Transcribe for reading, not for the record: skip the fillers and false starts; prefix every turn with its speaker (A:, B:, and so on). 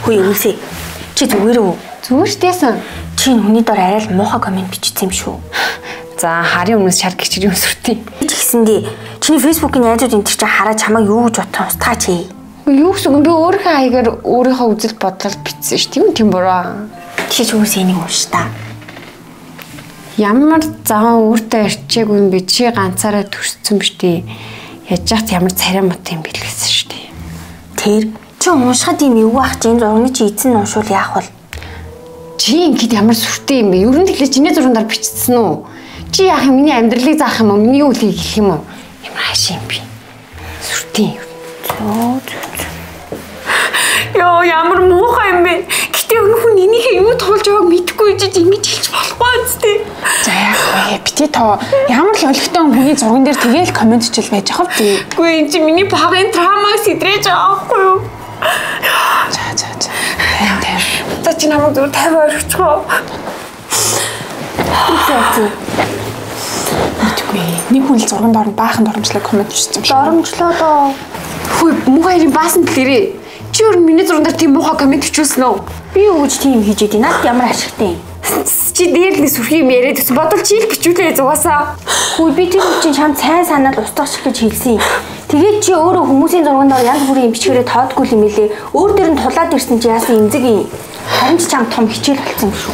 A: Хөөе үсэ. Чи зүгээр үү?
B: Зүгээр штэйсэн.
A: Чи хүний дор арай л муухай комент бичсэн юм шүү.
B: За харын өмнөөс шар гिचрийн өсвөртэй.
A: Чи гэсэндээ чиний фэйсбүүкийн найзууд энэ чинь хараад чамайг юу гэж бодсон устгаач ээ.
B: Юу гэсэн юм би өөрийнхөө хаягаар өөрийнхөө үзэл бодлол бичсэн ш. Тийм буруу.
A: Чи ч үгүй энийг унш та.
B: Ямар заван өөртөө арчаагүй юм бэ? Чи ганцаараа төрсөн биш тий. Яаж яах ямар царай мот юм бэлгэсэн ш.
A: Тэр чи уншихад юм эвгүй ах чинь зургийг чи эзэн уншвал яах вэ?
B: Чи ингэдэг ямар сүртэй юм бэ? Ер нь тэгэхээр чиний зургандаар бичсэн үү? Чи яах юм? Миний амьдралыг заах юм уу? Миний үлийг хэлэх юм уу? Ямар хаашаа юм бэ? Сүртэй. Йоо ямар муухай юм бэ? Гэтэ өнөх хүн энийхээ юу тоолж байгааг мэдэхгүй гэж ингэж хэлж болохгүй үстэй.
C: За яах вэ? Бити тоо ямар л олигтой хүний зурган дээр тэгээл комент хичээл байж байгаа вэ?
B: Үгүй энэ чи миний багын травмаг сэдрэж байгаа байхгүй юу?
C: За.
B: За чи намайг зүгээр 50 орчихоо.
C: Мэдгүй. Нэг хүн л зурган доор баахан доромжлог комент бичсэн юм шиг.
A: Доромжлоо доо.
B: Хөөе муухай юм баасан дэлэрээ. Чи өөр миний зурган дээр тийм муухай комент бичүүлсэн үү?
A: Би юу гэж тийм хийж идэв. Наад ямар ашигтай юм.
B: Чи дээр нь сүрхий юм яриад гэсэн бодол чи их бичүүлээ зугаасаа.
A: Хөөе би тэр чинь чам цай санаад устгах шиг гэж хэлсэн юм. Тэгээд чи өөрөө хүмүүсийн зурган доор янз бүрийн бичгээрээ тоодгүй юм билээ. Өөр дээр нь тулаад ирсэн чи яасан эмзэг юм. Харин ч чам том хичээл болсон юм шүү.